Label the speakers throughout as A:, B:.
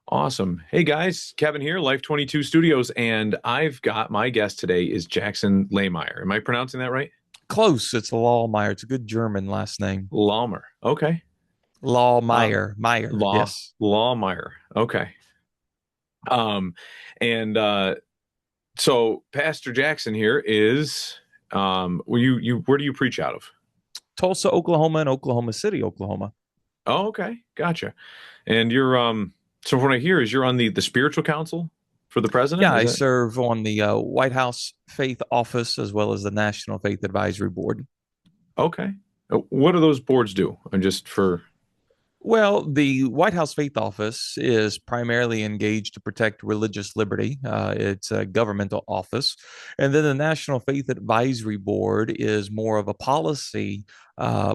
A: Awesome. Hey guys, Kevin here, Life22 Studios, and I've got my guest today is Jackson Lahmeyer. Am I pronouncing that right?
B: Close. It's Lahmeyer. It's a good German last name.
A: Lawmer. Okay. Uh,
B: Lahmeyer. Meyer. Yes.
A: Lawmeyer. Okay. Um, and so Pastor Jackson here is where do you preach out of?
B: Tulsa, Oklahoma, and Oklahoma City, Oklahoma.
A: Oh, okay, gotcha. And you're so what I hear is you're on the spiritual council for the
B: Yeah,
A: president, is
B: I
A: that
B: serve on the White House Faith Office as well as the National Faith Advisory Board.
A: okay? What do those boards do? I'm just for
B: Well, the White House Faith Office is primarily engaged to protect religious liberty. It's a governmental office. And then the National Faith Advisory Board is more of a policy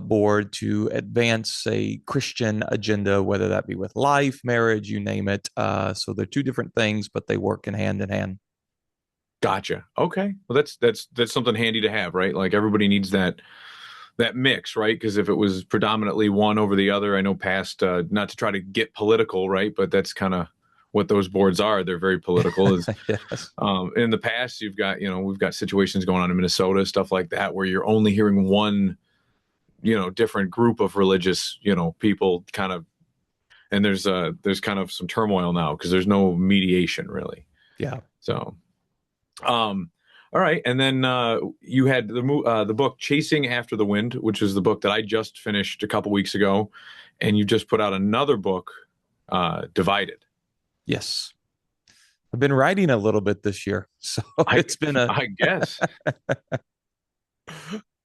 B: board to advance a Christian agenda, whether that be with life, marriage, you name it. So they're two different things, but they work in hand in hand.
A: Gotcha. Okay. Well, that's something handy to have, right? Like everybody needs that mix, right? Because if it was predominantly one over the other, I know past not to try to get political, right? But that's kind of what those boards are. They're very political. Is
B: Yes.
A: in the past you've got we've got situations going on in Minnesota, stuff like that, where you're only hearing one different group of religious people kind of, and there's kind of some turmoil now because there's no mediation really.
B: Yeah.
A: So um, all right, and then you had the book "Chasing After the Wind," which is the book that I just finished a couple weeks ago, and you just put out another book, "Divided."
B: Yes. I've been writing a little bit this year. So
A: I
B: it's been a,
A: I guess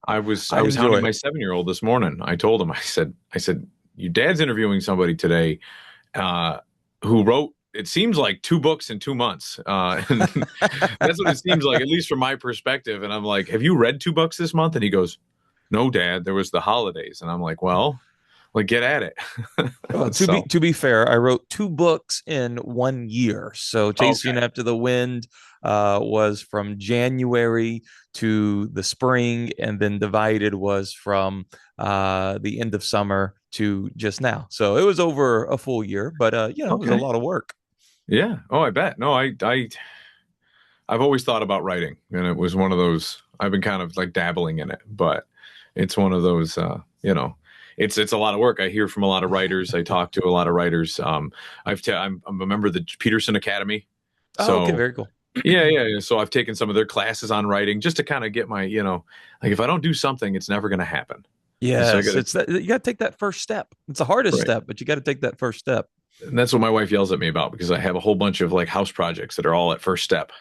A: I
B: I
A: was
B: enjoy
A: hounding my
B: it.
A: 7-year-old this morning. I told him I said your dad's interviewing somebody today uh, who wrote it seems like 2 books in 2 months, and that's what it seems like, at least from my perspective. And I'm like, "Have you read 2 books this month?" And he goes, "No, Dad. There was the holidays." And I'm like, "Well, like get at it."
B: Well, to be
A: So
B: to be fair, I wrote two books in 1 year. So Chasing
A: okay,
B: After the Wind was from January to the spring, and then Divided was from the end of summer to just now. So it was over a full year, but it was a
A: okay,
B: lot of work.
A: yeah. Oh, I bet. No, I've always thought about writing, and it was one of those. I've been kind of like dabbling in it, but it's one of those. It's a lot of work. I hear from a lot of writers. I talk to a lot of writers. I'm a member of the Peterson Academy,
B: Oh, okay,
A: so
B: very cool.
A: yeah. So I've taken some of their classes on writing just to kind of get my, like if I don't do something, it's never going to happen. And so I got
B: Yes,
A: to,
B: it's that you got to take that first step. It's the hardest
A: right.
B: step, but you got to take that first step.
A: And that's what my wife yells at me about because I have a whole bunch of like house projects that are all at first step.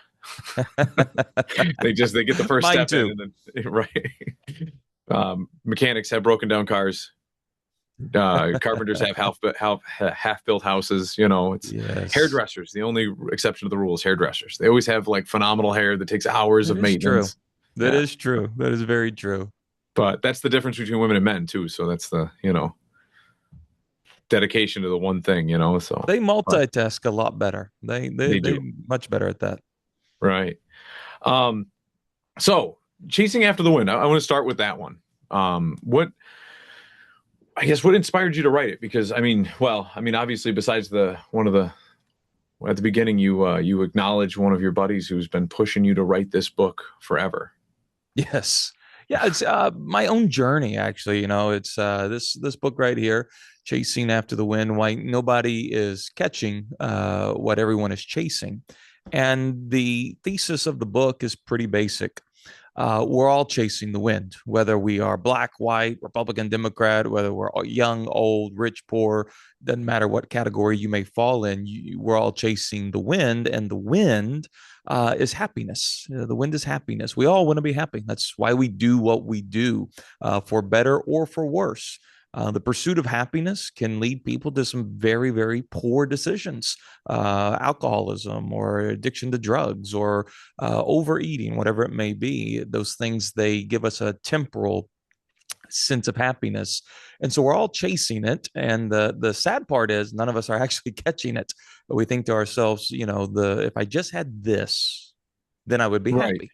A: They get the first
B: Mine
A: step in,
B: too.
A: and then right. Mechanics have broken down cars. Carpenters have half built houses. It's
B: Yes,
A: hairdressers. The only exception to the rule is hairdressers. They always have like phenomenal hair that takes hours
B: that
A: of
B: is true.
A: maintenance.
B: That
A: Yeah,
B: is true. That is very true.
A: but that's the difference between women and men too. So that's the dedication to the one thing. So
B: They
A: but
B: multitask a lot better.
A: they
B: They
A: do,
B: much better at that.
A: right. Um, so chasing after the wind. I want to start with that one. What I guess what inspired you to write it? Because obviously, besides the one of the at the beginning, you acknowledge one of your buddies who's been pushing you to write this book forever.
B: Yes. Yeah, it's my own journey actually, it's this book right here, Chasing After the Wind, why nobody is catching what everyone is chasing. And the thesis of the book is pretty basic. We're all chasing the wind, whether we are black, white, Republican, Democrat, whether we're young, old, rich, poor, doesn't matter what category you may fall in, we're all chasing the wind, and the wind is happiness. The wind is happiness. We all want to be happy. That's why we do what we do, for better or for worse. The pursuit of happiness can lead people to some very, very poor decisions, alcoholism or addiction to drugs or overeating, whatever it may be. Those things, they give us a temporal sense of happiness. And so we're all chasing it. And the sad part is none of us are actually catching it. But we think to ourselves, the if I just had this, then I would be
A: Right.
B: happy.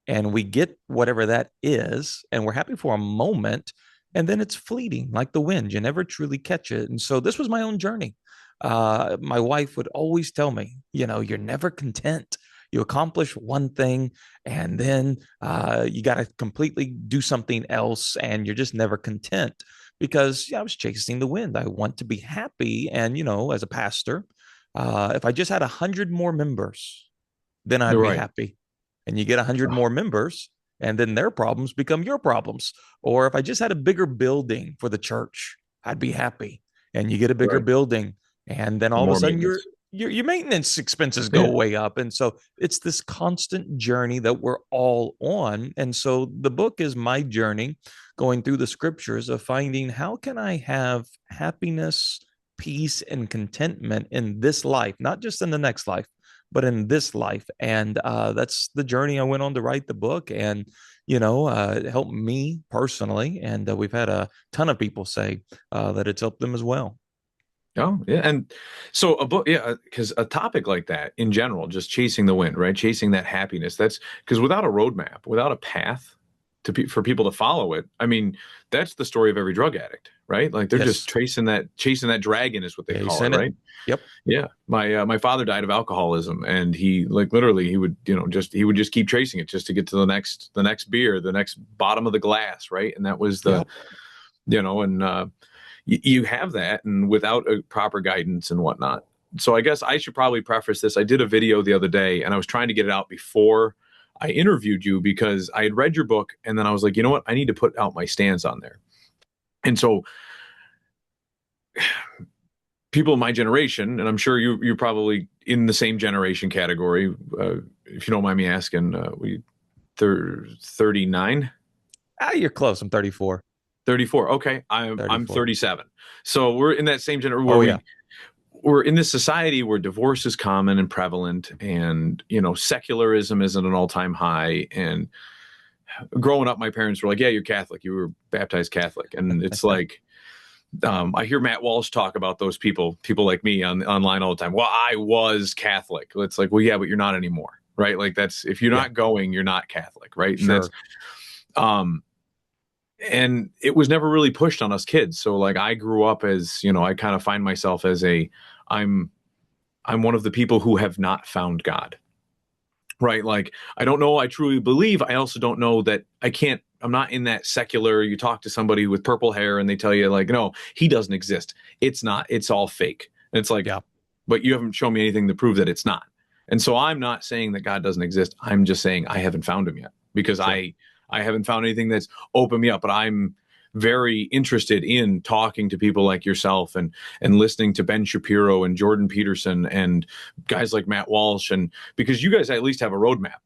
B: And we get whatever that is, and we're happy for a moment, and then it's fleeting like the wind. You never truly catch it. And so this was my own journey. My wife would always tell me, you're never content. You accomplish one thing and then you got to completely do something else, and you're just never content because I was chasing the wind. I want to be happy. And, as a pastor, if I just had 100 more members, then I'd be
A: Right.
B: happy. And you get 100 more members, and then their problems become your problems. Or if I just had a bigger building for the church, I'd be happy. And you get a bigger
A: Right.
B: building, and then all of a
A: More
B: sudden
A: maintenance.
B: your maintenance expenses go
A: Yeah.
B: way up. And so it's this constant journey that we're all on. And so the book is my journey going through the scriptures of finding how can I have happiness, peace, and contentment in this life, not just in the next life, but in this life. And that's the journey I went on to write the book. And, it helped me personally. And we've had a ton of people say that it's helped them as well.
A: Oh, yeah. And so a book, yeah, because a topic like that in general, just chasing the wind, right? Chasing that happiness. That's because without a roadmap, without a path for people to follow it, I mean, that's the story of every drug addict, right? Like they're just
B: Yes.
A: chasing that dragon is what they
B: Yeah, you
A: call it,
B: sent it.
A: right?
B: Yep.
A: Yeah. My father died of alcoholism, and he like literally he would, he would just keep chasing it just to get to the next beer, the next bottom of the glass, right? And that was the,
B: Yep.
A: and you have that, and without a proper guidance and whatnot. So I guess I should probably preface this. I did a video the other day, and I was trying to get it out before I interviewed you because I had read your book, and then I was like, you know what? I need to put out my stance on there. And so people in my generation, and I'm sure you're probably in the same generation category, if you don't mind me asking, 39?
B: You're close. I'm 34.
A: 34. Okay. I'm
B: 34.
A: 37. So we're in that same generation where
B: Oh, yeah.
A: we're in this society where divorce is common and prevalent, and secularism is at an all-time high. And growing up, my parents were like, yeah, you're Catholic, you were baptized Catholic. And it's like, I hear Matt Walsh talk about those people like me online all the time. Well, I was Catholic. It's like, well, yeah, but you're not anymore, right? Like that's, if you're
B: Yeah.
A: not going, you're not Catholic, right? And that's
B: Sure.
A: um and it was never really pushed on us kids. So like I grew up as, I kind of find myself as I'm I'm one of the people who have not found God. Right? Like I don't know, I truly believe. I also don't know that I'm not in that secular, you talk to somebody with purple hair and they tell you like, no, he doesn't exist. It's not, it's all fake. And it's like,
B: Yeah.
A: but you haven't shown me anything to prove that it's not. And so I'm not saying that God doesn't exist. I'm just saying I haven't found him yet because
B: Sure.
A: I haven't found anything that's opened me up. But I'm very interested in talking to people like yourself and listening to Ben Shapiro and Jordan Peterson and guys like Matt Walsh, and because you guys at least have a roadmap.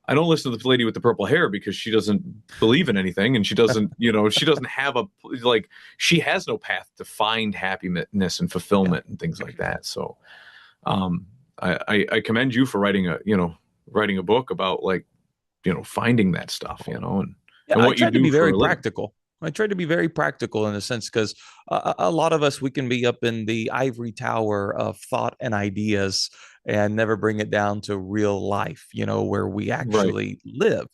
A: I don't listen to the lady with the purple hair because she doesn't believe in anything, and she doesn't, she doesn't have like she has no path to find happiness and
B: Yeah.
A: fulfillment and things like that. So, I commend you for writing a book about like, finding that stuff,
B: Yeah,
A: and
B: I
A: what you
B: tried to
A: do
B: be
A: for
B: very
A: a living.
B: practical. I tried to be very practical in a sense because a lot of us, we can be up in the ivory tower of thought and ideas and never bring it down to real life, where we
A: Right.
B: actually live.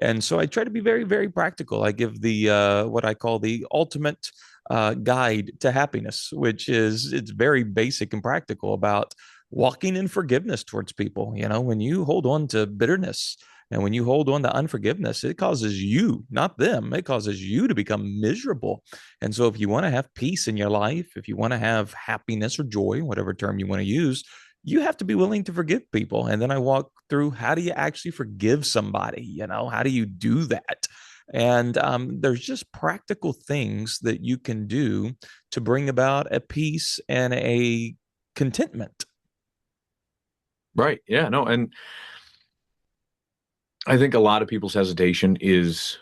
B: And so I try to be very, very practical. I give the what I call the ultimate guide to happiness, which is it's very basic and practical about walking in forgiveness towards people. When you hold on to bitterness and when you hold on to unforgiveness, it causes you, not them, it causes you to become miserable. And so if you want to have peace in your life, if you want to have happiness or joy, whatever term you want to use, you have to be willing to forgive people. And then I walk through how do you actually forgive somebody? How do you do that? And there's just practical things that you can do to bring about a peace and a contentment.
A: Right. Yeah. No. And I think a lot of people's hesitation is,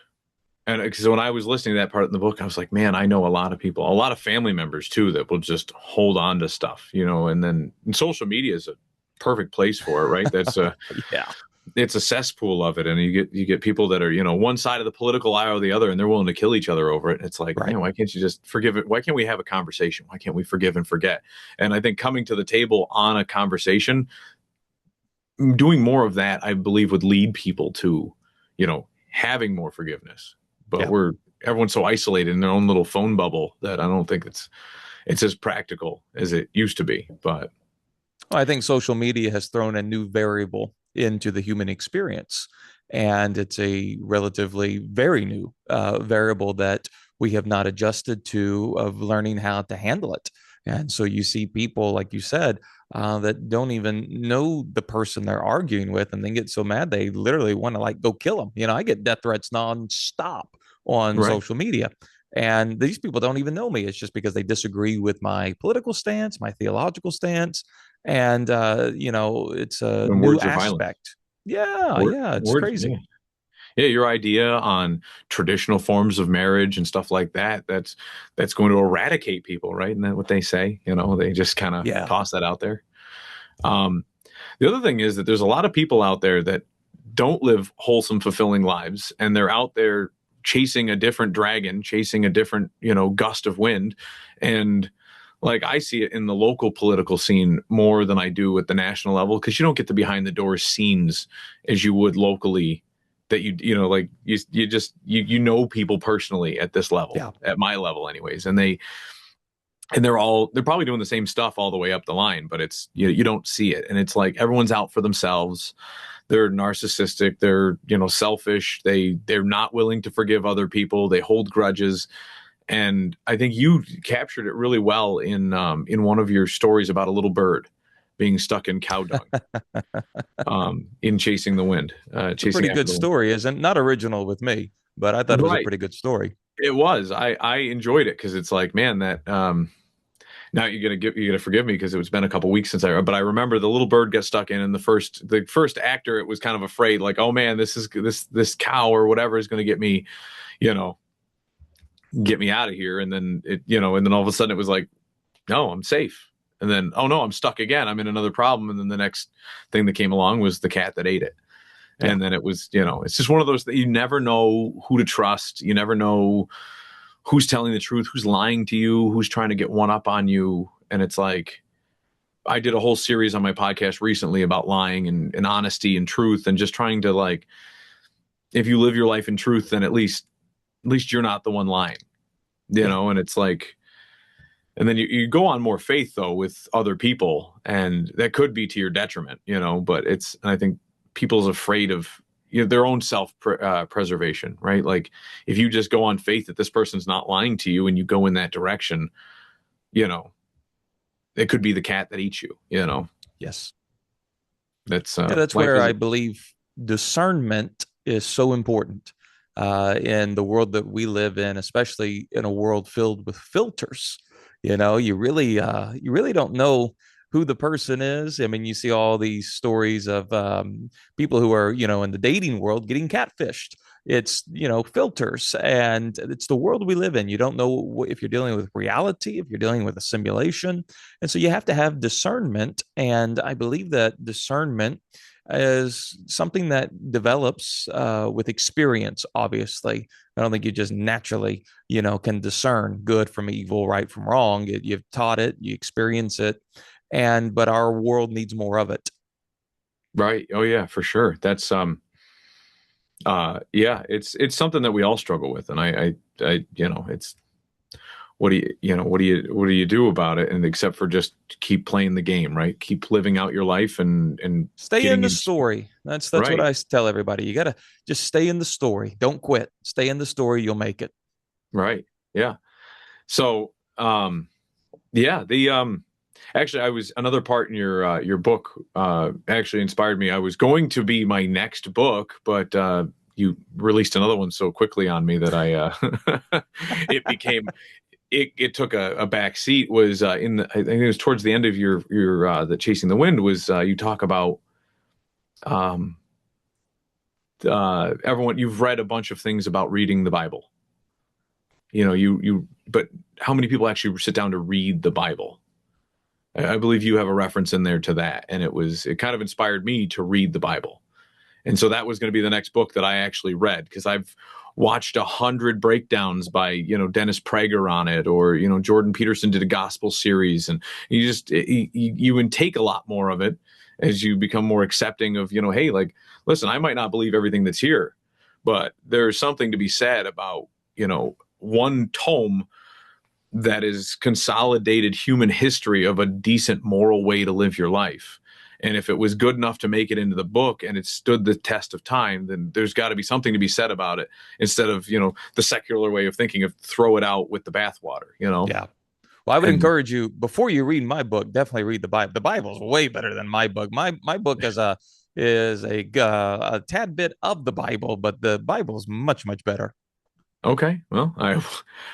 A: and because when I was listening to that part in the book, I was like, man, I know a lot of people, a lot of family members too, that will just hold on to stuff, and then and social media is a perfect place for it, right?
B: Yeah.
A: It's a cesspool of it. And you get people that are, one side of the political aisle or the other, and they're willing to kill each other over it. And it's like,
B: Right.
A: man, why can't you just forgive it? Why can't we have a conversation? Why can't we forgive and forget? And I think coming to the table on a conversation, doing more of that, I believe would lead people to, having more forgiveness. But
B: Yeah.
A: everyone's so isolated in their own little phone bubble that I don't think it's as practical as it used to be. But
B: Well, I think social media has thrown a new variable into the human experience, and it's a relatively very new variable that we have not adjusted to of learning how to handle it. And so you see people, like you said, that don't even know the person they're arguing with, and they get so mad they literally want to like go kill them. I get death threats nonstop on
A: right.
B: social media. And these people don't even know me. It's just because they disagree with my political stance, my theological stance, and it's a
A: And
B: new
A: words are violence.
B: aspect. Yeah, it's
A: Words, yeah.
B: crazy.
A: Yeah, your idea on traditional forms of marriage and stuff like that, that's going to eradicate people, right? Isn't that what they say? They just kind of
B: Yeah,
A: toss that out there. Um, the other thing is that there's a lot of people out there that don't live wholesome, fulfilling lives, and they're out there chasing a different dragon, chasing a different, gust of wind. And like I see it in the local political scene more than I do at the national level, because you don't get the behind the doors scenes as you would locally, that like you know people personally at this level,
B: yeah,
A: at my level anyways, and they're probably doing the same stuff all the way up the line, but it's you don't see it. And it's like everyone's out for themselves. They're narcissistic, they're selfish, they're not willing to forgive other people, they hold grudges. And I think you captured it really well in one of your stories about a little bird being stuck in cow dung, in Chasing the Wind,
B: it's a
A: chasing
B: pretty
A: after
B: good
A: the wind.
B: story. Isn't not original with me, but I thought it was a
A: Right.
B: pretty good story.
A: It was. I enjoyed it because it's like, man, that now you're gonna forgive me because it's been a couple weeks since but I remember the little bird got stuck in, and the first actor, it was kind of afraid, like, oh man, this cow or whatever is gonna you know, get me out of here. And then and then all of a sudden it was like, no, I'm safe. And then, oh no, I'm stuck again. I'm in another problem. And then the next thing that came along was the cat that ate it.
B: Yeah.
A: And then it was, it's just one of those that you never know who to trust. You never know who's telling the truth, who's lying to you, who's trying to get one up on you. And it's like, I did a whole series on my podcast recently about lying and honesty and truth, and just trying to, like, if you live your life in truth, then at least you're not the one lying,
B: Yeah.
A: and it's like, and then you go on more faith though with other people, and that could be to your detriment, but and I think people's afraid of their own preservation, right? Like, if you just go on faith that this person's not lying to you and you go in that direction, you know it could be the cat that eats you.
B: Yes.
A: That's
B: Yeah, that's
A: life
B: where
A: is.
B: I believe discernment is so important in the world that we live in, especially in a world filled with filters. You really don't know who the person is. I mean, you see all these stories of people who are, in the dating world getting catfished. It's, filters, and it's the world we live in. You don't know if you're dealing with reality, if you're dealing with a simulation. And so you have to have discernment. And I believe that discernment is something that develops with experience, obviously. I don't think you just naturally, can discern good from evil, right from wrong. You've taught it, you experience it, but our world needs more of it.
A: Right. Oh yeah, for sure. That's yeah, it's something that we all struggle with. And I it's, what do you do about it? And except for just keep playing the game, right? Keep living out your life and
B: Stay in
A: getting
B: the
A: in.
B: story. That's what
A: Right.
B: I tell everybody. You gotta just stay in the story. Don't quit. Stay in the story. You'll make it.
A: Right. Yeah. So, yeah, actually, I was another part in your book actually inspired me. I was going to be my next book, but you released another one so quickly on me that I it became it took a back seat. Was I think it was towards the end of your the Chasing the Wind, was you talk about um everyone, you've read a bunch of things about reading the Bible. But how many people actually sit down to read the Bible? I believe you have a reference in there to that, and it kind of inspired me to read the Bible. And so that was going to be the next book that I actually read, because I've watched 100 breakdowns by Dennis Prager on it, or Jordan Peterson did a gospel series, and you intake a lot more of it as you become more accepting of, hey, like, listen, I might not believe everything that's here, but there's something to be said about one tome that is consolidated human history of a decent moral way to live your life. And if it was good enough to make it into the book and it stood the test of time, then there's got to be something to be said about it instead of, the secular way of thinking of throw it out with the bathwater.
B: Yeah. Well, I would
A: And
B: encourage you, before you read my book, definitely read the Bible. The Bible is way better than my book. My book is a tad bit of the Bible, but the Bible is much much better.
A: okay, well,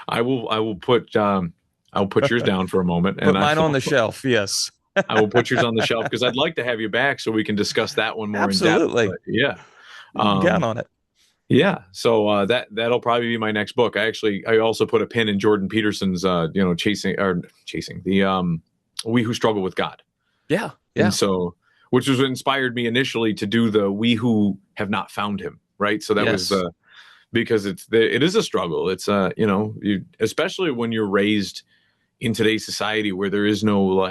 A: I will I'll put yours down for a moment,
B: Put
A: and
B: mine on the shelf. Yes.
A: I will put yours on the shelf because I'd like to have you back so we can discuss that one more in depth.
B: Absolutely.
A: But yeah,
B: You can count
A: um,
B: on it.
A: yeah. So that'll probably be my next book. I also put a pin in Jordan Peterson's chasing the We Who Struggle with God,
B: Yeah.
A: and
B: Yeah.
A: so which was what inspired me initially to do the We Who Have Not Found Him. Right. So that was
B: Yes.
A: because it is a struggle. It's especially when you're raised in today's society where there is no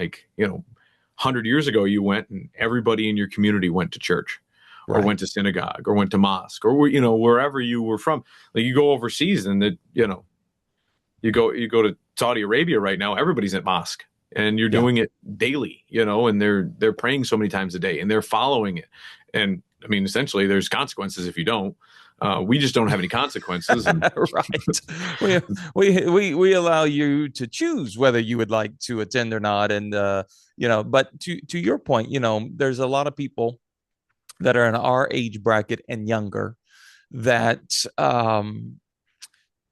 A: 100 years ago you went and everybody in your community went to church or
B: Right.
A: went to synagogue or went to mosque or wherever you were from. Like you go overseas and you go to Saudi Arabia right now, everybody's at mosque and you're
B: Yeah.
A: doing it daily, and they're praying so many times a day and they're following it. And I mean, essentially there's consequences if you don't. We just don't have any consequences. And
B: Right. We we allow you to choose whether you would like to attend or not. And but to your point, there's a lot of people that are in our age bracket and younger that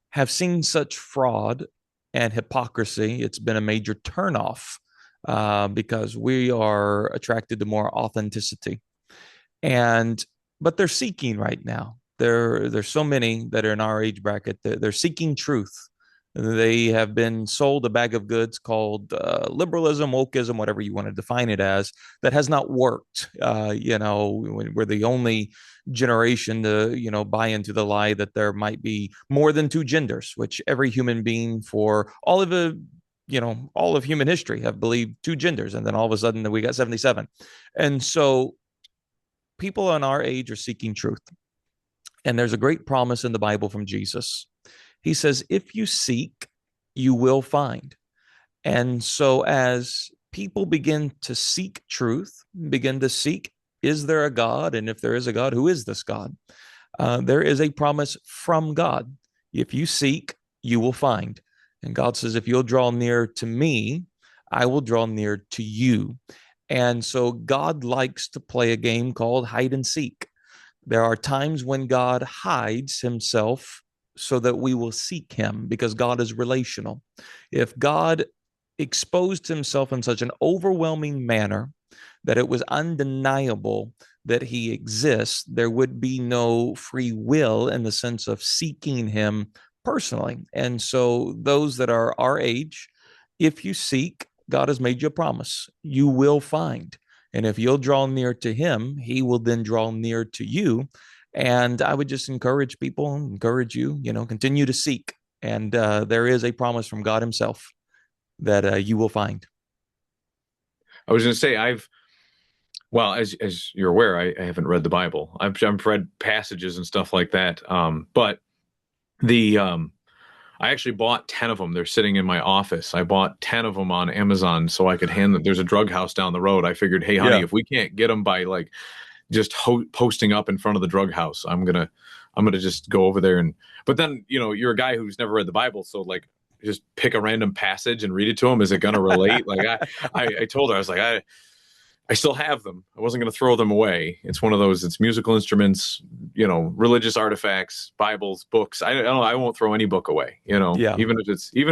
B: have seen such fraud and hypocrisy. It's been a major turnoff because we are attracted to more authenticity. And but they're seeking right now. There's so many that are in our age bracket. They're seeking truth. They have been sold a bag of goods called liberalism, wokeism, whatever you want to define it as, that has not worked. We're the only generation to, buy into the lie that there might be more than two genders, which every human being for all of human history have believed two genders. And then all of a sudden we got 77. And so people in our age are seeking truth. And there's a great promise in the Bible from Jesus. He says, if you seek, you will find. And so as people begin to seek truth, begin to seek, is there a God? And if there is a God, who is this God? There is a promise from God. If you seek, you will find. And God says, if you'll draw near to me, I will draw near to you. And so God likes to play a game called hide and seek. There are times when God hides himself so that we will seek him because God is relational. If God exposed himself in such an overwhelming manner that it was undeniable that he exists, there would be no free will in the sense of seeking him personally. And so, those that are our age, if you seek, God has made you a promise, you will find. And if you'll draw near to him, he will then draw near to you. And I would just encourage people, encourage you, continue to seek. And there is a promise from God himself that you will find.
A: I was going to say, well, as you're aware, I haven't read the Bible. I've read passages and stuff like that. But the I actually bought 10 of them. They're sitting in my office. I bought 10 of them on Amazon so I could hand them. There's a drug house down the road. I figured, hey, honey,
B: Yeah.
A: if we can't get them by like just posting up in front of the drug house, I'm gonna just go over there and. But then you're a guy who's never read the Bible, so like just pick a random passage and read it to him. Is it gonna relate? Like I told her, I was like I still have them. I wasn't going to throw them away. It's one of those. It's musical instruments, religious artifacts, Bibles, books. I don't know. I won't throw any book away.
B: Yeah.
A: Even if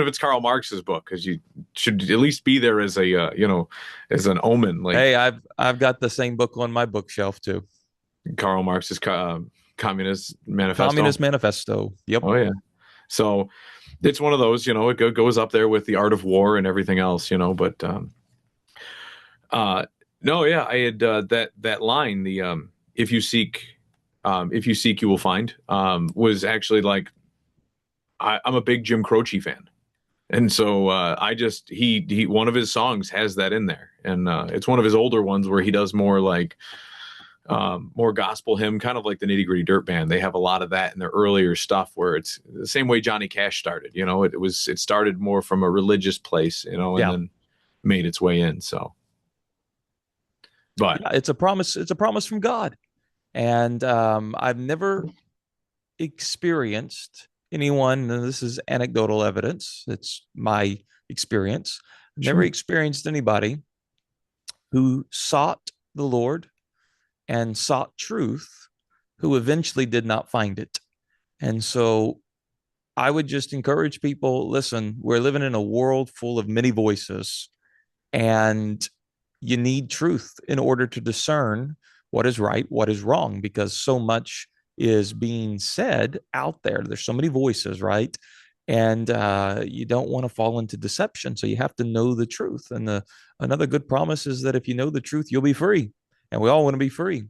A: it's Karl Marx's book, because you should at least be there as a as an omen. Like
B: Hey, I've got the same book on my bookshelf too.
A: Karl Marx's Communist Manifesto.
B: Communist Manifesto. Yep.
A: Oh yeah. So it's one of those. It goes up there with the Art of War and everything else. But no, yeah, I had that line. The if you seek, you will find. Was actually like I'm a big Jim Croce fan, and so I just he one of his songs has that in there, and it's one of his older ones where he does more like more gospel hymn, kind of like the Nitty Gritty Dirt Band. They have a lot of that in their earlier stuff, where it's the same way Johnny Cash started. It started more from a religious place, and
B: Yeah.
A: then made its way in. So, but
B: Yeah, it's a promise. It's a promise from God. And I've never experienced anyone, and this is anecdotal evidence, it's my experience. I've never
A: sure.
B: experienced anybody who sought the Lord and sought truth who eventually did not find it. And so I would just encourage people, listen, we're living in a world full of many voices, and you need truth in order to discern what is right, what is wrong, because so much is being said out there. There's so many voices, right? And you don't want to fall into deception. So you have to know the truth. And another good promise is that if you know the truth, you'll be free. And we all want to be free.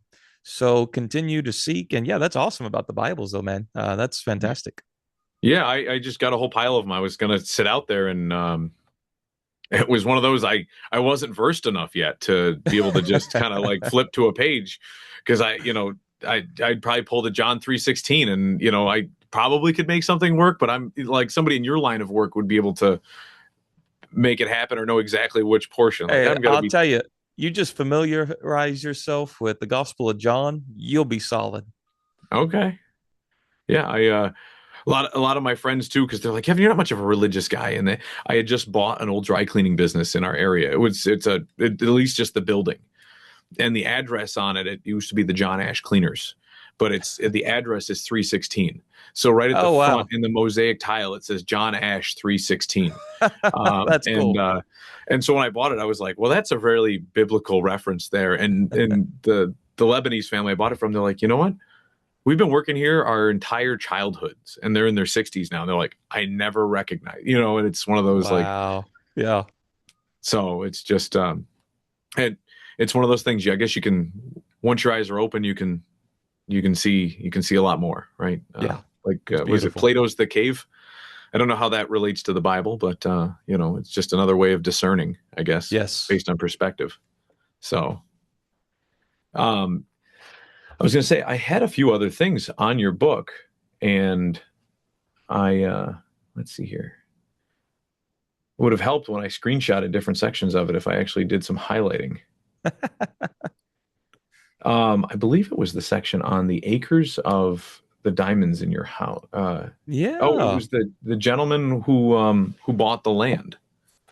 B: So continue to seek. And yeah, that's awesome about the Bibles, though, man. That's fantastic.
A: Yeah, I just got a whole pile of them. I was gonna sit out there, and it was one of those I wasn't versed enough yet to be able to just kind of like flip to a page, because I'd probably pull the John 3:16, and I probably could make something work, but I'm like, somebody in your line of work would be able to make it happen or know exactly which portion. Like,
B: Hey,
A: I'm gonna
B: I'll
A: be
B: tell you, you just familiarize yourself with the Gospel of John, you'll be solid.
A: okay. Yeah, a lot of my friends too, because they're like, Kevin, you're not much of a religious guy, and I had just bought an old dry cleaning business in our area. At least just the building and the address on it. It used to be the John Ash Cleaners, but the address is 316. So right at the
B: Oh,
A: front
B: wow.
A: in the mosaic tile, it says John Ash 316. Um,
B: That's
A: and
B: cool.
A: uh, and so when I bought it, I was like, well, that's a very biblical reference there. And the Lebanese family I bought it from, they're like, you know what? We've been working here our entire childhoods, and they're in their 60s now. And they're like, I never recognize, and it's one of those like,
B: Wow. Yeah.
A: so it's just, it, it's one of those things. I guess you can, once your eyes are open, you can see a lot more, right?
B: Yeah.
A: Like,
B: It's
A: was it
B: beautiful.
A: Plato's The Cave? I don't know how that relates to the Bible, but it's just another way of discerning, I guess,
B: Yes.
A: based on perspective. So, um, I was going to say I had a few other things on your book, and I let's see here. It would have helped when I screenshotted different sections of it if I actually did some highlighting. I believe it was the section on the acres of the diamonds in your house. Oh, it
B: Yeah.
A: was the gentleman who bought the land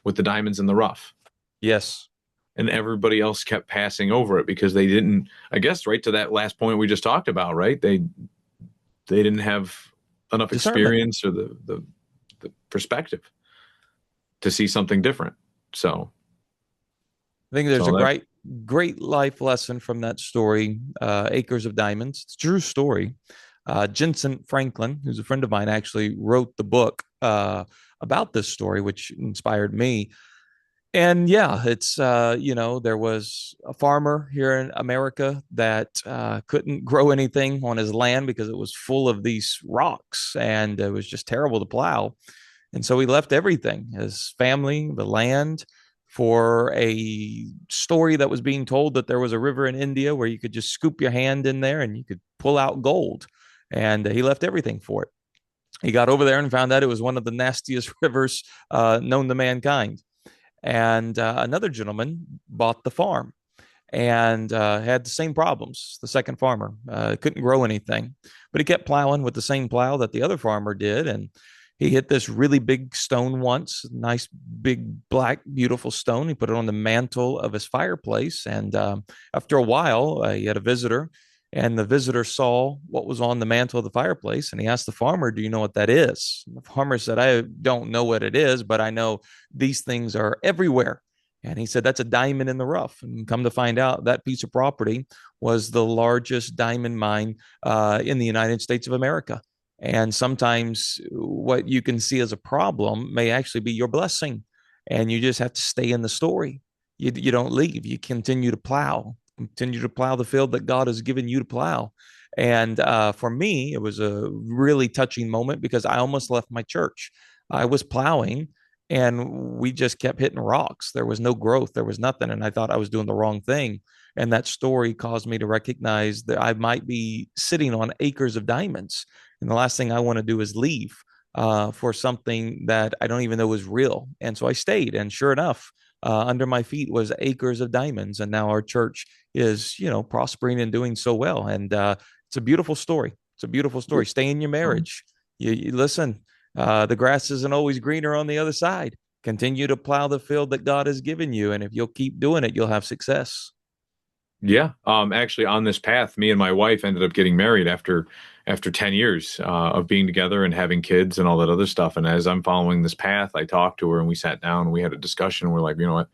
A: with the diamonds in the rough,
B: Yes.
A: and everybody else kept passing over it because they didn't. I guess right to that last point we just talked about, right? They didn't have enough
B: Discernment.
A: experience or the perspective to see something different. So
B: I think there's a
A: so that
B: great life lesson from that story, Acres of Diamonds. It's a true story. Jensen Franklin, who's a friend of mine, actually wrote the book about this story, which inspired me. And yeah, it's there was a farmer here in America that couldn't grow anything on his land because it was full of these rocks, and it was just terrible to plow. And so he left everything, his family, the land, for a story that was being told that there was a river in India where you could just scoop your hand in there and you could pull out gold. And he left everything for it. He got over there and found out it was one of the nastiest rivers known to mankind. And another gentleman bought the farm and had the same problems. The second farmer couldn't grow anything, but he kept plowing with the same plow that the other farmer did. And he hit this really big stone once, nice, big, black, beautiful stone. He put it on the mantle of his fireplace. And after a while, he had a visitor, and the visitor saw what was on the mantle of the fireplace. And he asked the farmer, "Do you know what that is?" And the farmer said, "I don't know what it is, but I know these things are everywhere." And he said, "That's a diamond in the rough." And come to find out, that piece of property was the largest diamond mine in the United States of America. And sometimes what you can see as a problem may actually be your blessing. And you just have to stay in the story. You don't leave. You continue to plow the field that God has given you to plow. And for me, it was a really touching moment because I almost left my church. I was plowing and we just kept hitting rocks. There was no growth, there was nothing, and I thought I was doing the wrong thing. And that story caused me to recognize that I might be sitting on acres of diamonds, and the last thing I want to do is leave for something that I don't even know is real. And so I stayed, and sure enough, under my feet was acres of diamonds, and now our church is, prospering and doing so well. And it's a beautiful story. It's a beautiful story. Stay in your marriage. You listen. The grass isn't always greener on the other side. Continue to plow the field that God has given you, and if you'll keep doing it, you'll have success.
A: Yeah. Actually, on this path, me and my wife ended up getting married after 10 years of being together and having kids and all that other stuff. And as I'm following this path, I talked to her and we sat down and we had a discussion. We're like, you know what?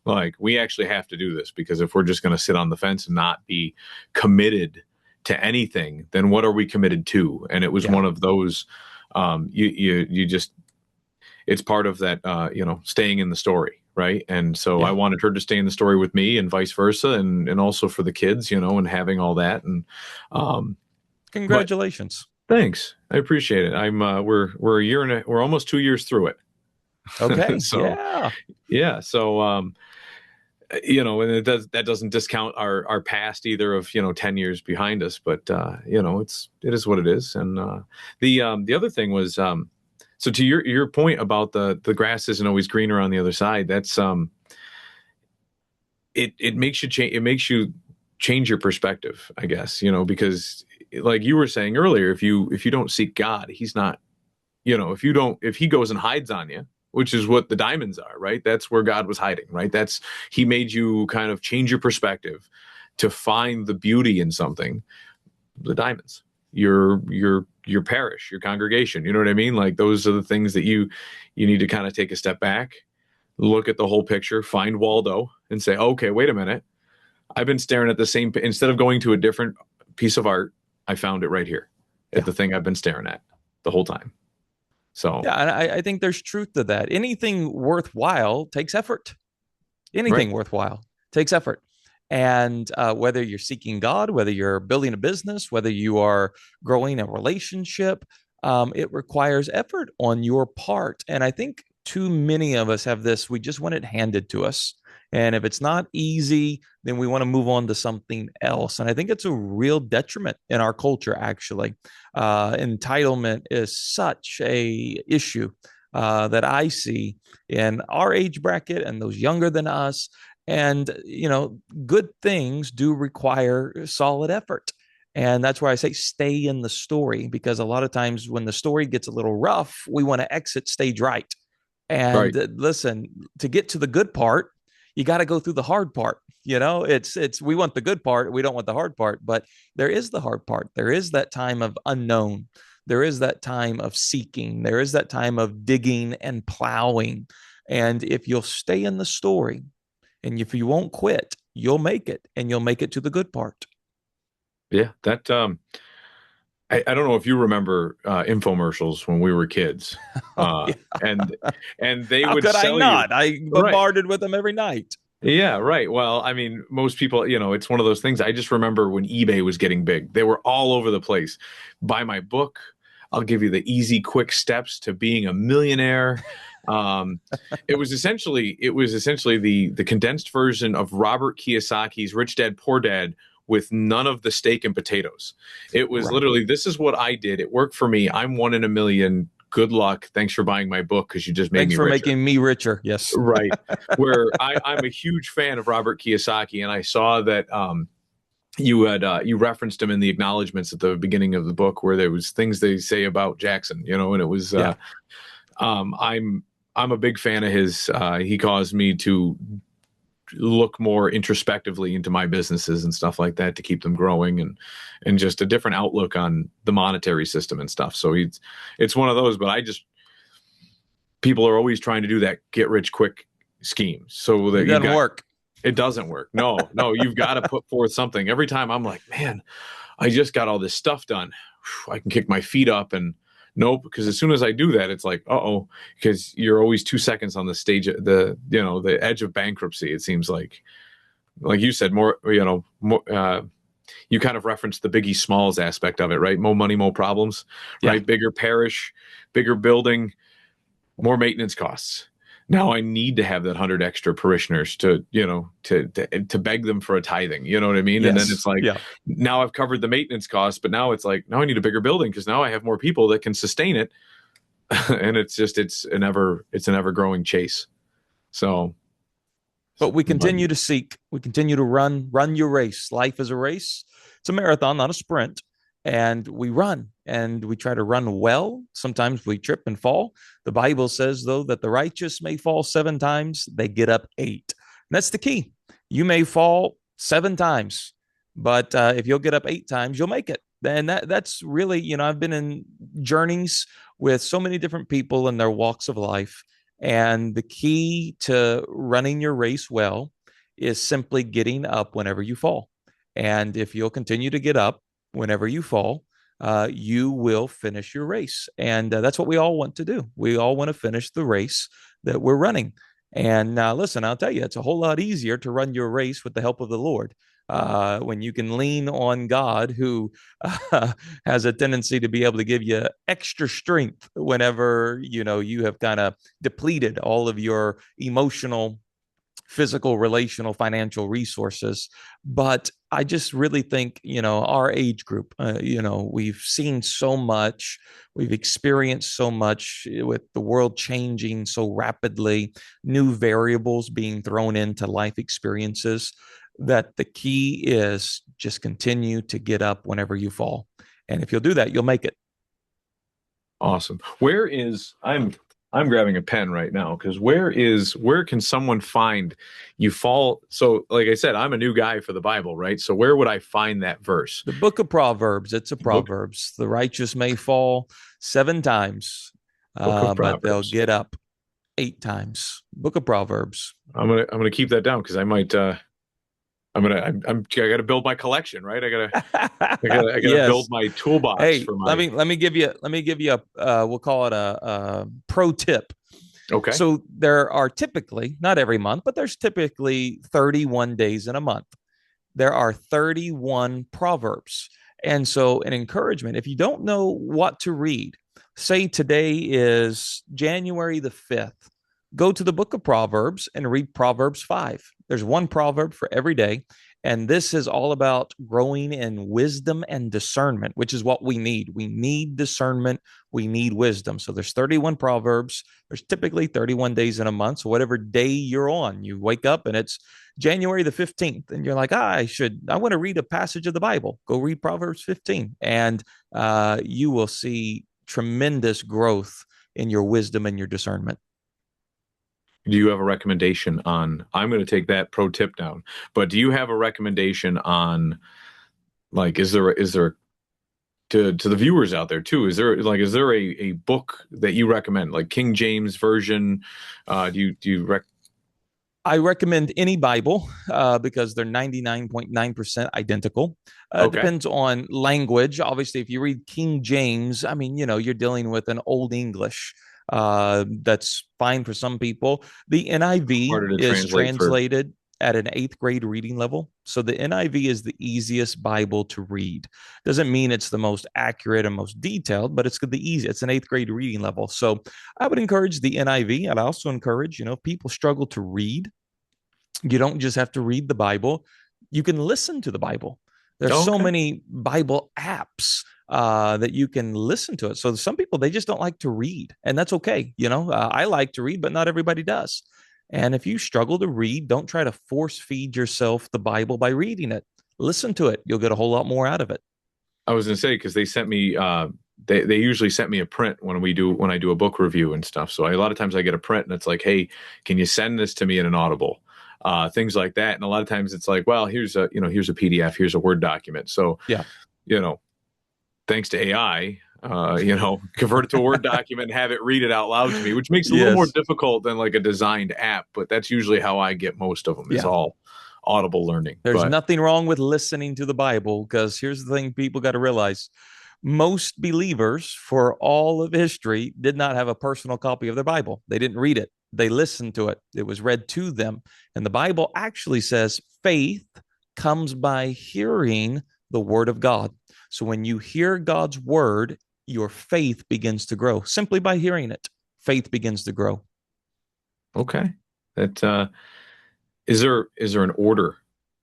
A: Like, we actually have to do this, because if we're just going to sit on the fence and not be committed to anything, then what are we committed to? And it was
B: Yeah.
A: one of those, you just, it's part of that, staying in the story. Right. And so I
B: Yeah.
A: wanted her to stay in the story with me and vice versa. And also for the kids, and having all that. And, um, but
B: Congratulations.
A: thanks. I appreciate it. We're we're almost 2 years through it.
B: Okay.
A: So
B: Yeah.
A: yeah. So, and that doesn't discount our past either of, 10 years behind us, but, it is what it is. And, the other thing was, so to your point about the grass isn't always greener on the other side, that's, it makes you change, change your perspective, I guess, because like you were saying earlier, if you don't seek God, he's not, if he goes and hides on you, which is what the diamonds are, right? That's where God was hiding, right? He made you kind of change your perspective to find the beauty in something, the diamonds, your parish, your congregation, you know what I mean? Like, those are the things that you need to kind of take a step back, look at the whole picture, find Waldo and say, okay, wait a minute. I've been staring at the same, instead of going to a different piece of art, I found it right here at
B: Yeah.
A: the thing I've been staring at the whole time. So,
B: Yeah. And I think there's truth to that. Anything worthwhile takes effort.
A: right.
B: Anything worthwhile takes effort. And whether you're seeking God, whether you're building a business, whether you are growing a relationship, it requires effort on your part. And I think too many of us have this, we just want it handed to us. And if it's not easy, then we want to move on to something else. And I think it's a real detriment in our culture, actually. Entitlement is such a issue that I see in our age bracket and those younger than us. And, good things do require solid effort. And that's why I say stay in the story, because a lot of times when the story gets a little rough, we want to exit stage right. And
A: Right.
B: listen, to get to the good part, you got to go through the hard part. It's we want the good part, we don't want the hard part, but there is the hard part. There is that time of unknown. There is that time of seeking. There is that time of digging and plowing. And if you'll stay in the story, and if you won't quit, you'll make it, and you'll make it to the good part.
A: Yeah. That, I don't know if you remember infomercials when we were kids,
B: Oh, yeah.
A: and they
B: How
A: would
B: could I
A: sell you.
B: not? I
A: Right.
B: bombarded with them every night.
A: Yeah, right. Well, I mean, most people, it's one of those things. I just remember when eBay was getting big, they were all over the place. Buy my book. I'll give you the easy, quick steps to being a millionaire. Um, it was essentially the condensed version of Robert Kiyosaki's Rich Dad Poor Dad with none of the steak and potatoes. It was
B: Right.
A: literally, this is what I did. It worked for me. I'm one in a million. Good luck. Thanks for buying my book because you just made
B: Thanks
A: me
B: for
A: richer.
B: making me richer. Yes.
A: Right. Where I'm a huge fan of Robert Kiyosaki, and I saw that you referenced him in the acknowledgments at the beginning of the book, where there was things they say about Jackson, and it was
B: Yeah.
A: I'm a big fan of his. He caused me to look more introspectively into my businesses and stuff like that to keep them growing, and just a different outlook on the monetary system and stuff. So it's one of those, but people are always trying to do that get rich quick scheme, so
B: It
A: that
B: doesn't work.
A: it doesn't work. No, no, you've got to put forth something. Every time I'm like, man, I just got all this stuff done. I can kick my feet up, and nope, because as soon as I do that, it's like, uh-oh, because you're always 2 seconds on the stage, the edge of bankruptcy. It seems like you said, more, you kind of referenced the Biggie Smalls aspect of it, right? More money, more problems,
B: Yeah.
A: right? Bigger parish, bigger building, more maintenance costs. now I need to have that 100 extra parishioners to, to beg them for a tithing. You know what I mean? And then
B: Yes.
A: it's like,
B: Yeah.
A: now I've covered the maintenance costs, but now it's like, now I need a bigger building because now I have more people that can sustain it. And it's an ever growing chase. So,
B: But we
A: but
B: continue to seek. We continue to run your race. Life is a race. It's a marathon, not a sprint. And we run and we try to run well. Sometimes we trip and fall. The Bible says, though, that the righteous may fall 7 times, they get up 8. And that's the key. You may fall 7 times, but if you'll get up 8 times, you'll make it. And that's really, I've been in journeys with so many different people in their walks of life. And the key to running your race well is simply getting up whenever you fall. And if you'll continue to get up whenever you fall, you will finish your race. And that's what we all want to do. We all want to finish the race that we're running. And listen, I'll tell you, it's a whole lot easier to run your race with the help of the Lord. When you can lean on God, who has a tendency to be able to give you extra strength whenever you have kind of depleted all of your emotional, physical, relational, financial resources. But I just really think, our age group, we've seen so much, we've experienced so much with the world changing so rapidly, new variables being thrown into life experiences, that the key is just continue to get up whenever you fall. And if you'll do that, you'll make it.
A: awesome. I'm grabbing a pen right now because where can someone find you fall? So, like I said, I'm a new guy for the Bible, right? So where would I find that verse?
B: The book of Proverbs, it's a
A: Book
B: Proverbs. The righteous may fall 7 times,
A: Book of
B: but they'll
A: Proverbs.
B: get up 8 times. Book of Proverbs.
A: I'm gonna keep that down because I might I gotta build my collection, right? I gotta build
B: Yes.
A: my toolbox
B: Hey,
A: for
B: let
A: my
B: me let me give you a we'll call it a pro tip.
A: okay.
B: So there are typically, not every month, but there's typically 31 days in a month. There are 31 proverbs. And so an encouragement, if you don't know what to read, say today is January the 5th, go to the book of Proverbs and read Proverbs 5. There's one proverb for every day. And this is all about growing in wisdom and discernment, which is what we need. We need discernment. We need wisdom. So there's 31 proverbs. There's typically 31 days in a month. So whatever day you're on, you wake up and it's January the 15th, and you're like, I want to read a passage of the Bible. Go read Proverbs 15, and you will see tremendous growth in your wisdom and your discernment.
A: Do you have a recommendation on? I'm going to take that pro tip down, but do you have a recommendation on, like, is there to the viewers out there too? Is there a book that you recommend, like King James version? Do you
B: I recommend any Bible because they're 99.9% identical.
A: okay?
B: Depends on language. Obviously, if you read King James, I mean, you're dealing with an Old English. That's fine for some people. The NIV
A: Harder to
B: is
A: translate for.
B: translated at an eighth grade reading level. So the NIV is the easiest Bible to read. Doesn't mean it's the most accurate and most detailed, but it's the easy. It's an eighth grade reading level. So I would encourage the NIV. I'd also encourage, if people struggle to read, you don't just have to read the Bible. You can listen to the Bible. There's so
A: Okay.
B: many Bible apps that you can listen to it. So some people, they just don't like to read, and that's okay. I like to read, but not everybody does. And if you struggle to read, don't try to force feed yourself the Bible by reading it. Listen to it. You'll get a whole lot more out of it.
A: I was gonna say because they sent me they usually sent me a print when I do a book review and stuff. So a lot of times I get a print and it's like, hey, can you send this to me in an Audible? Things like that. And a lot of times it's like, well, here's a PDF, here's a Word document. So,
B: Yeah.
A: you know, thanks to AI, convert it to a Word document and have it read it out loud to me, which makes it a little more
B: Yes.
A: difficult than like a designed app. But that's usually how I get most of them is
B: Yeah.
A: all audible learning.
B: There's
A: But
B: nothing wrong with listening to the Bible because here's the thing people got to realize most believers for all of history did not have a personal copy of their Bible. They didn't read it, they listened to it, it was read to them. And the Bible actually says faith comes by hearing the word of God. So when you hear God's word, your faith begins to grow simply by hearing it. Faith begins to grow.
A: Okay. That is there an order,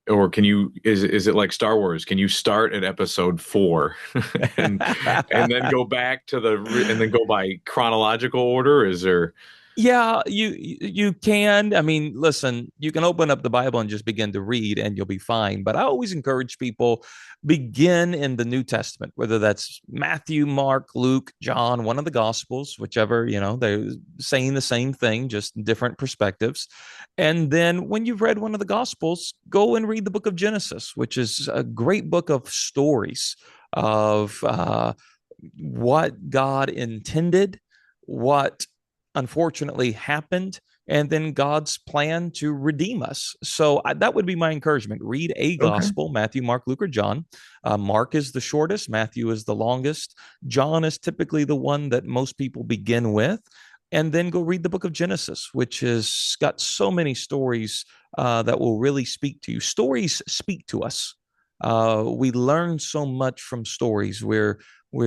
A: or can you is it like Star Wars? Can you start at episode 4 and then go back to and then go by chronological order? Is there?
B: Yeah, you can. I mean, listen, you can open up the Bible and just begin to read and you'll be fine. But I always encourage people begin in the New Testament, whether that's Matthew, Mark, Luke, John, one of the Gospels, whichever, they're saying the same thing, just different perspectives. And then when you've read one of the Gospels, go and read the book of Genesis, which is a great book of stories of what God intended, what unfortunately happened, and then God's plan to redeem us. So that would be my encouragement. Read a
A: Okay.
B: gospel: Matthew, Mark, Luke, or John. Mark is the shortest, Matthew is the longest. John is typically the one that most people begin with. And then go read the book of Genesis, which has got so many stories that will really speak to you. Stories speak to us. We learn so much from stories. We're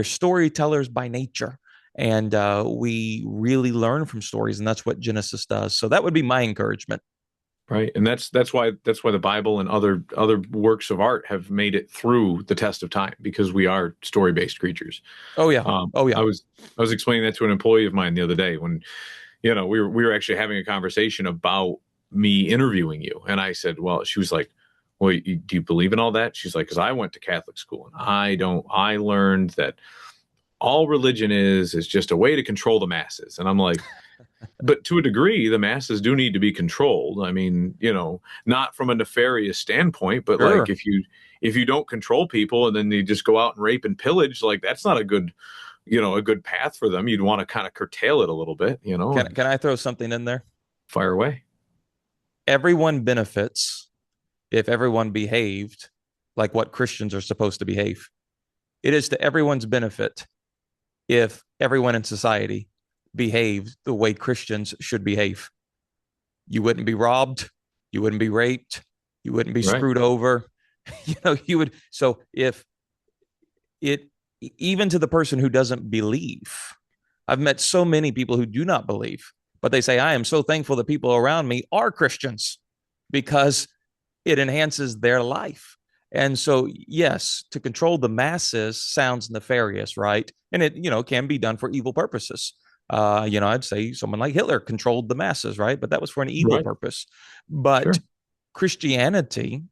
B: storytellers by nature, and we really learn from stories, and that's what Genesis does. So that would be my encouragement.
A: Right. And that's why the Bible and other works of art have made it through the test of time, because we are story-based creatures.
B: Oh yeah. Oh
A: I
B: yeah.
A: was explaining that to an employee of mine the other day when, we were actually having a conversation about me interviewing you. And I said, well, she was like, well, do you believe in all that? She's like, because I went to Catholic school and I learned that all religion is just a way to control the masses. And I'm like, but to a degree, the masses do need to be controlled. I mean, not from a nefarious standpoint, but like
B: Sure.
A: if you don't control people and then they just go out and rape and pillage, like that's not a good path for them. You'd want to kind of curtail it a little bit,
B: Can
A: and
B: can I throw something in there?
A: fire away.
B: Everyone benefits if everyone behaved like what Christians are supposed to behave. It is to everyone's benefit if everyone in society behaved the way Christians should behave. You wouldn't be robbed, you wouldn't be raped, you wouldn't be
A: Right.
B: screwed over. You would. So if it, even to the person who doesn't believe, I've met so many people who do not believe, but they say, I am so thankful that people around me are Christians because it enhances their life. And so, yes, to control the masses sounds nefarious, right? And it, can be done for evil purposes. I'd say someone like Hitler controlled the masses, right? But that was for an evil
A: Right.
B: purpose. But
A: Sure.
B: Christianity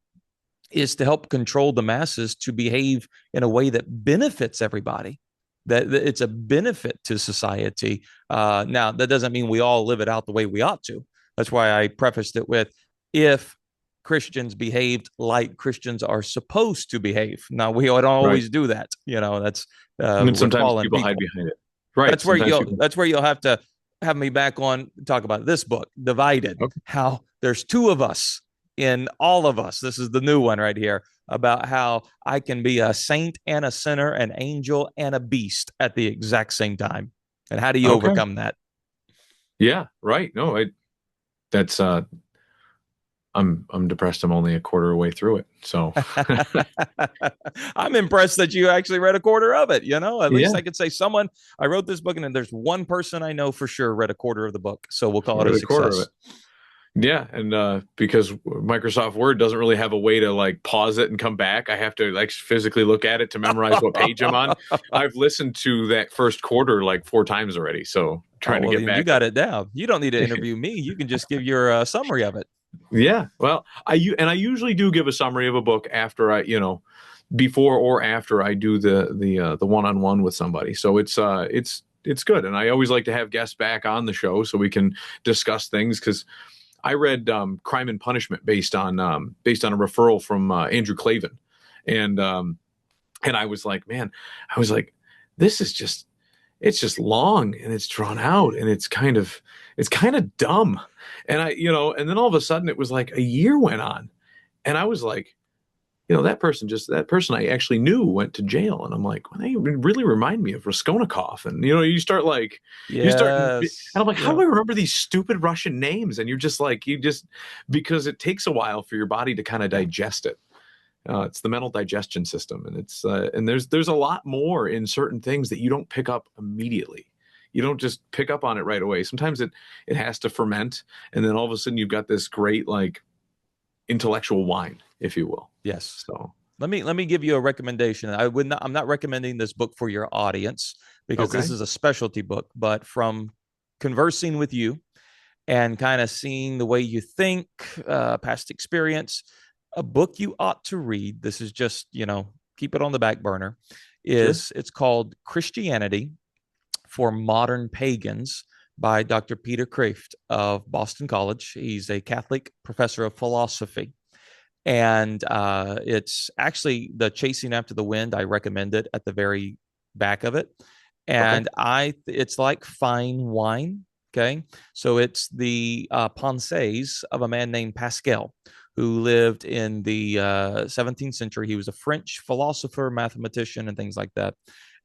B: is to help control the masses to behave in a way that benefits everybody, that it's a benefit to society. Now, that doesn't mean we all live it out the way we ought to. That's why I prefaced it with, if Christians behaved like Christians are supposed to behave. Now, we don't
A: Right.
B: always do that. That's
A: And then
B: we're
A: sometimes
B: fallen
A: people hide
B: people.
A: behind it. Right. Sometimes people.
B: That's where you'll have to have me back on talk about this book, Divided,
A: Okay.
B: how there's two of us in all of us. This is the new one right here, about how I can be a saint and a sinner, an angel and a beast at the exact same time. And how do you
A: Okay.
B: overcome that?
A: Yeah. Right. No, that's I'm depressed. I'm only a quarter of the way through it. So
B: I'm impressed that you actually read a quarter of it. At least
A: yeah,
B: I could say someone, I wrote this book and then there's one person I know for sure read a quarter of the book. So we'll
A: I
B: call it a
A: read a quarter of
B: success.
A: it. Yeah, and because Microsoft Word doesn't really have a way to like pause it and come back, I have to like physically look at it to memorize what page I'm on. I've listened to that first quarter like 4 times already, so
B: Oh,
A: trying to
B: well,
A: get
B: then you
A: back.
B: got it down. You don't need to interview me. You can just give your summary of it.
A: Yeah, well, I usually do give a summary of a book after before or after I do the one-on-one with somebody. So it's good, and I always like to have guests back on the show so we can discuss things, because I read Crime and Punishment based on a referral from Andrew Clavin, and I was like, man, I was like, this is just it's just long and it's drawn out and it's kind of dumb, and and then all of a sudden it was like a year went on, and I was like, that person I actually knew went to jail. And I'm like, well, they really remind me of Raskolnikov. And, and I'm
B: Yes.
A: like, how
B: Yeah.
A: do I remember these stupid Russian names? And you're just like, because it takes a while for your body to kind of digest it. It's the mental digestion system. And and there's a lot more in certain things that you don't pick up immediately. you don't just pick up on it right away. Sometimes it has to ferment, and then all of a sudden you've got this great like intellectual wine, if you will.
B: Yes.
A: So
B: Let me give you a recommendation. I'm not recommending this book for your audience because this
A: okay,
B: is a specialty book, but from conversing with you and kind of seeing the way you think, past experience, a book you ought to read. This is just, keep it on the back burner.
A: sure,
B: It's called Christianity for Modern Pagans by Dr. Peter Kreeft of Boston College. He's a Catholic professor of philosophy. And it's actually the Chasing After the Wind. I recommend it at the very back of it.
A: okay,
B: And it's like fine wine. Okay. So it's the pensées of a man named Pascal who lived in the 17th century. He was a French philosopher, mathematician, and things like that.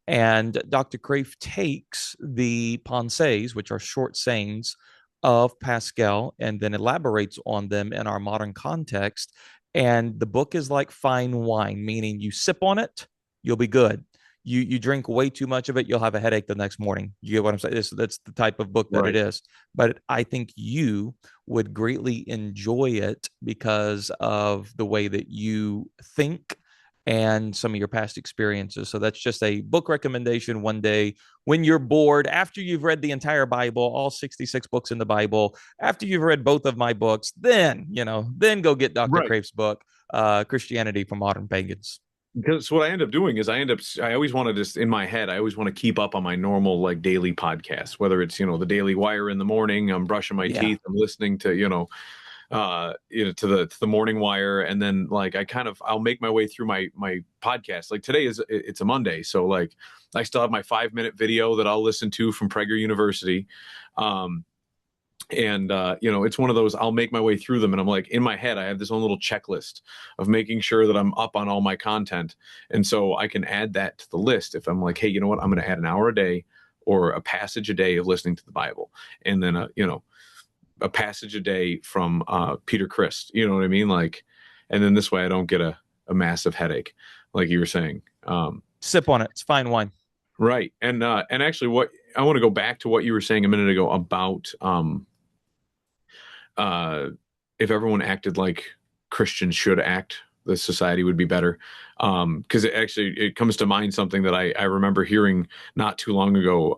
B: And Dr. Crave takes the pensées, which are short sayings of Pascal, and then elaborates on them in our modern context. And the book is like fine wine, meaning you sip on it, you'll be good. You drink way too much of it, you'll have a headache the next morning. You get what I'm saying? That's the type of book that it
A: right.
B: is. But I think you would greatly enjoy it because of the way that you think and some of your past experiences. So that's just a book recommendation one day when you're bored, after you've read the entire Bible, all 66 books in the Bible, after you've read both of my books, then go get Dr.
A: Right.
B: Crave's book, Christianity for Modern Pagans.
A: Because what I end up doing is I always want to just in my head, I always want to keep up on my normal like daily podcast, whether it's, the Daily Wire in the morning, I'm brushing my
B: Yeah.
A: teeth, I'm listening to, to the morning wire. And then like, I'll make my way through my podcast. Like today it's a Monday. So like I still have my 5-minute video that I'll listen to from Prager University. And it's one of those, I'll make my way through them, and I'm like, in my head I have this own little checklist of making sure that I'm up on all my content, and so I can add that to the list if I'm like, hey, you know what, I'm going to add an hour a day or a passage a day of listening to the Bible, and then a passage a day from Peter Christ, you know what I mean, like, and then this way I don't get a massive headache like you were saying.
B: Sip on it. It's fine wine.
A: Right. And actually, what I want to go back to what you were saying a minute ago about uh, if everyone acted like Christians should act, the society would be better. Because it comes to mind something that I remember hearing not too long ago.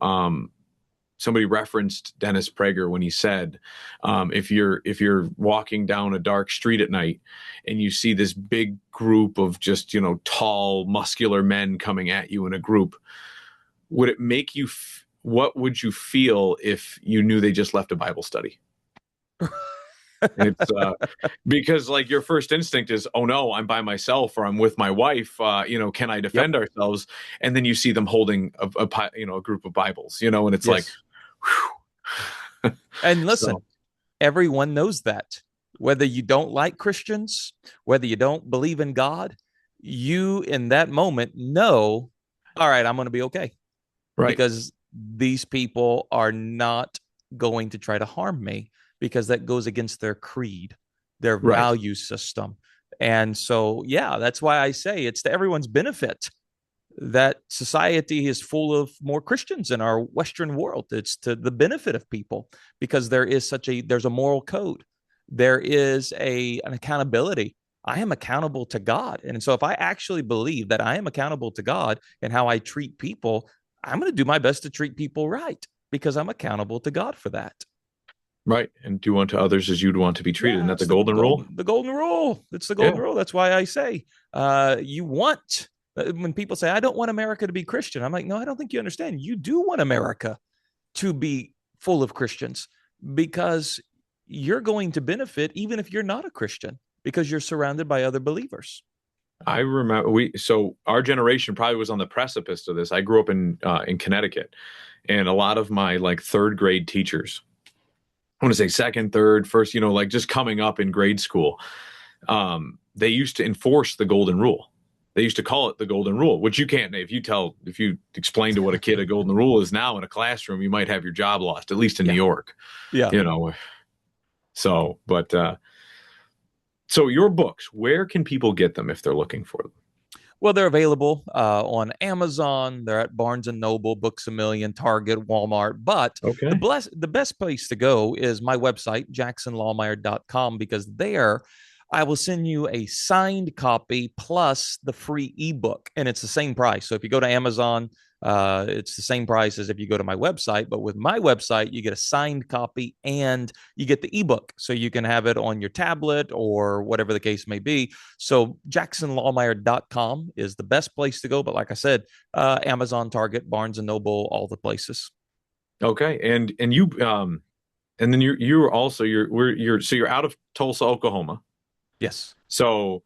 A: Somebody referenced Dennis Prager when he said, if you're walking down a dark street at night and you see this big group of just tall, muscular men coming at you in a group, would it make you? What would you feel if you knew they just left a Bible study? It's because like your first instinct is, oh no, I'm by myself or I'm with my wife. Can I
B: Yep.
A: defend ourselves? And then you see them holding a group of Bibles, and it's like,
B: Yes.
A: whew.
B: And
A: So
B: listen, everyone knows that. Whether you don't like Christians, whether you don't believe in God, you in that moment know, all right, I'm going to be okay
A: right,
B: because these people are not going to try to harm me because that goes against their creed, their
A: right,
B: value system. And so, yeah, that's why I say it's to everyone's benefit that society is full of more Christians in our Western world. It's to the benefit of people because there's a moral code. There is an accountability. I am accountable to God. And so if I actually believe that I am accountable to God and how I treat people, I'm going to do my best to treat people right because I'm accountable to God for that.
A: right. And do unto others as you'd want to be treated. Isn't
B: Yeah,
A: that the
B: it's the
A: golden rule?
B: golden rule. It's the golden
A: Yeah,
B: rule. That's why I say you want when people say I don't want America to be Christian. I'm like, no, I don't think you understand. You do want America to be full of Christians because you're going to benefit even if you're not a Christian because you're surrounded by other believers.
A: I remember so our generation probably was on the precipice of this. I grew up in Connecticut, and a lot of my like third grade teachers, I want to say second, third, first, like just coming up in grade school, they used to enforce the golden rule. They used to call it the golden rule, which you can't, if you explain to what a kid a golden rule is now in a classroom, you might have your job lost, at least in New
B: Yeah.
A: York,
B: Yeah.
A: you know. So, but, so your books, where can people get them if they're looking for them?
B: Well, they're available on Amazon. They're at Barnes and Noble, Books a Million, Target, Walmart. But
A: Okay.
B: the best place to go is my website, jacksonlawmeyer.com, because there I will send you a signed copy plus the free ebook, and it's the same price. So if you go to Amazon, it's the same price as if you go to my website. But with my website, you get a signed copy and you get the ebook, so you can have it on your tablet or whatever the case may be. So jacksonlawmeyer.com is the best place to go. But like I said, Amazon, Target, Barnes and Noble, all the places.
A: Okay. And you and then you're also you're so you're out of Tulsa, Oklahoma.
B: Yes.
A: So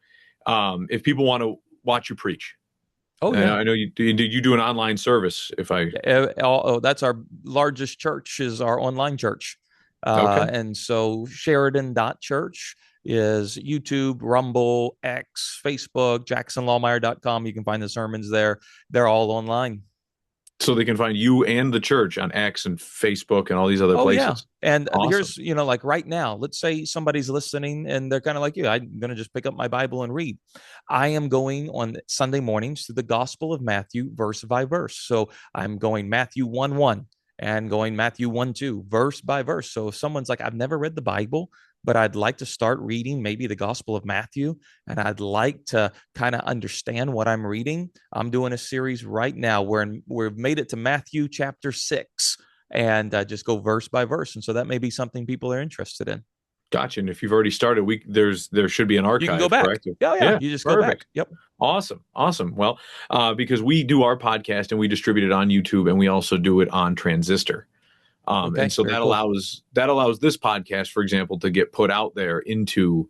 A: if people want to watch you preach,
B: Oh yeah.
A: I know you do an online service. If I
B: Oh, that's our largest church, is our online church.
A: Okay.
B: And so Sheridan.church is YouTube, Rumble, X, Facebook, jacksonlawmeyer.com. You can find the sermons there. They're all online.
A: So they can find you and the church on X and Facebook and all these other
B: Oh yeah.
A: places.
B: And
A: Awesome.
B: here's, like right now, let's say somebody's listening and they're kind of like you. I'm going to just pick up my Bible and read. I am going on Sunday mornings to the Gospel of Matthew, verse by verse. So I'm going Matthew 1:1 and going Matthew 1:2, verse by verse. So if someone's like, I've never read the Bible, but I'd like to start reading maybe the Gospel of Matthew, and I'd like to kind of understand what I'm reading, I'm doing a series right now where we've made it to Matthew chapter 6, and just go verse by verse. And so that may be something people are interested in.
A: Gotcha. And if you've already started, there should be an
B: You can go
A: archive,
B: back.
A: correct?
B: Yeah, yeah.
A: Yeah,
B: You just go back.
A: perfect.
B: Yep.
A: Awesome. Awesome. Well, because we do our podcast and we distribute it on YouTube and we also do it on Transistor. And
B: Okay.
A: so
B: Very cool.
A: that allows this podcast, for example, to get put out there into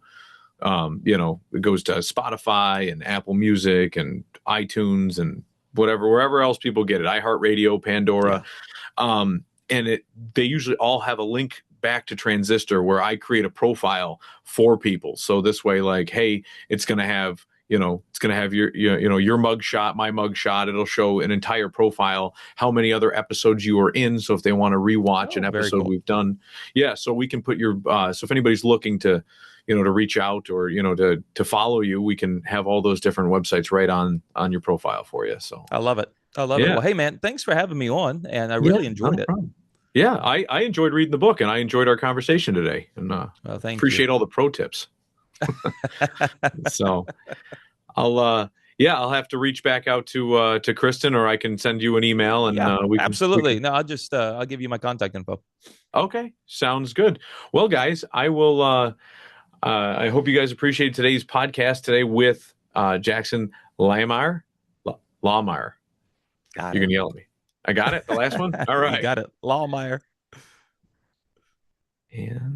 A: it goes to Spotify and Apple Music and iTunes and wherever else people get it, iHeartRadio, Pandora.
B: Yeah.
A: And they usually all have a link back to Transistor where I create a profile for people. So this way, like, hey, it's going to have, your mug shot, my mug shot. It'll show an entire profile, how many other episodes you were in. So if they want to rewatch an
B: Oh, very
A: episode
B: cool.
A: we've done, yeah. So we can put so if anybody's looking to, to reach out or, to follow you, we can have all those different websites right on your profile for you. So
B: I love it. I love it.
A: yeah,
B: Well, hey, man, thanks for having me on. And I
A: yeah,
B: really
A: not
B: enjoyed
A: a
B: it.
A: problem. Yeah, I enjoyed reading the book and I enjoyed our conversation today and
B: Well, thank you.
A: appreciate all the pro tips. So I'll have to reach back out to Kristen, or I can send you an email and
B: Yeah,
A: we
B: absolutely.
A: can.
B: No, I'll give you my contact info.
A: Okay, sounds good. Well, guys, I hope you guys appreciate today's podcast today with Jackson Lahmeyer. Lahmeyer.
B: Got
A: You're
B: it.
A: gonna yell at me. I got it. The last one. All
B: You
A: right.
B: got it. Lawmeyer.
A: And